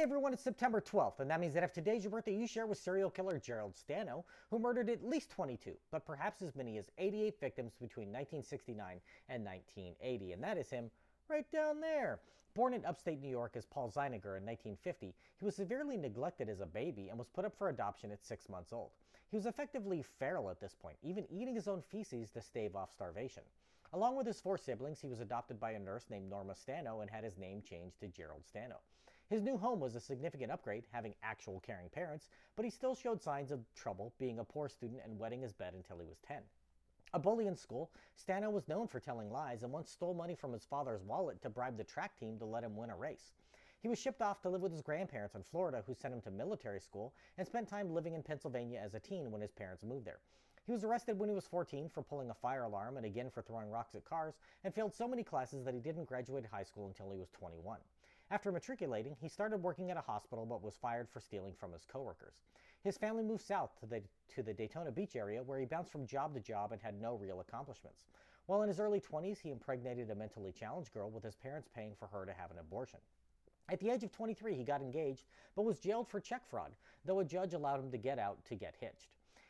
Hey everyone, it's September 12th, and that means that if today's your birthday, you share with serial killer Gerald Stano, who murdered at least 22, but perhaps as many as 88 victims between 1969 and 1980, and that is him right down there. Born in upstate New York as Paul Zeiniger in 1950, he was severely neglected as a baby and was put up for adoption at 6 months old. He was effectively feral at this point, even eating his own feces to stave off starvation. Along with his 4 siblings, he was adopted by a nurse named Norma Stano and had his name changed to Gerald Stano. His new home was a significant upgrade, having actual caring parents, but he still showed signs of trouble, being a poor student and wetting his bed until he was 10. A bully in school, Stano was known for telling lies and once stole money from his father's wallet to bribe the track team to let him win a race. He was shipped off to live with his grandparents in Florida, who sent him to military school, and spent time living in Pennsylvania as a teen when his parents moved there. He was arrested when he was 14 for pulling a fire alarm and again for throwing rocks at cars, and failed so many classes that he didn't graduate high school until he was 21. After matriculating, he started working at a hospital but was fired for stealing from his coworkers. His family moved south to the Daytona Beach area, where he bounced from job to job and had no real accomplishments. While in his early 20s, he impregnated a mentally challenged girl, with his parents paying for her to have an abortion. At the age of 23, he got engaged, but was jailed for check fraud, though a judge allowed him to get out to get hitched.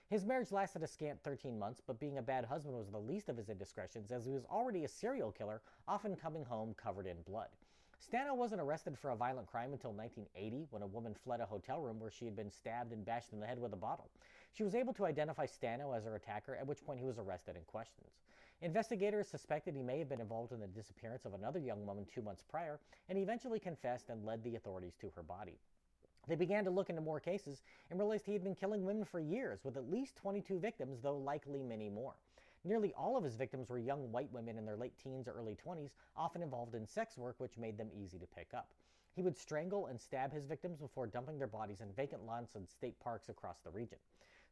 His marriage lasted a scant 13 months, but being a bad husband was the least of his indiscretions, as he was already a serial killer, often coming home covered in blood. Stano wasn't arrested for a violent crime until 1980, when a woman fled a hotel room where she had been stabbed and bashed in the head with a bottle. She was able to identify Stano as her attacker, at which point he was arrested and questioned. Investigators suspected he may have been involved in the disappearance of another young woman 2 months prior, and he eventually confessed and led the authorities to her body. They began to look into more cases and realized he had been killing women for years, with at least 22 victims, though likely many more. Nearly all of his victims were young white women in their late teens or early 20s, often involved in sex work, which made them easy to pick up. He would strangle and stab his victims before dumping their bodies in vacant lots and state parks across the region.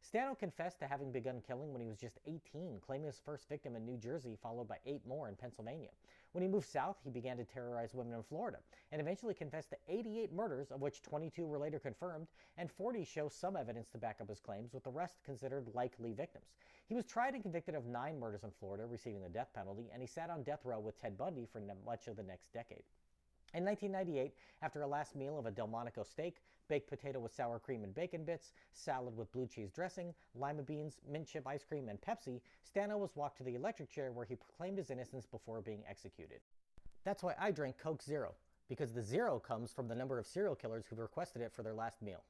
Stano confessed to having begun killing when he was just 18, claiming his first victim in New Jersey, followed by 8 more in Pennsylvania. When he moved south, he began to terrorize women in Florida, and eventually confessed to 88 murders, of which 22 were later confirmed, and 40 show some evidence to back up his claims, with the rest considered likely victims. He was tried and convicted of 9 murders in Florida, receiving the death penalty, and he sat on death row with Ted Bundy for much of the next decade. In 1998, after a last meal of a Delmonico steak, baked potato with sour cream and bacon bits, salad with blue cheese dressing, lima beans, mint chip ice cream, and Pepsi, Stano was walked to the electric chair, where he proclaimed his innocence before being executed. That's why I drink Coke Zero, because the zero comes from the number of serial killers who've requested it for their last meal.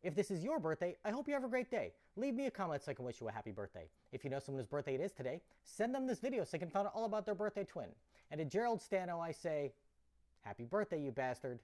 If this is your birthday, I hope you have a great day. Leave me a comment so I can wish you a happy birthday. If you know someone whose birthday it is today, send them this video so they can find out all about their birthday twin. And to Gerald Stano, I say, happy birthday, you bastard.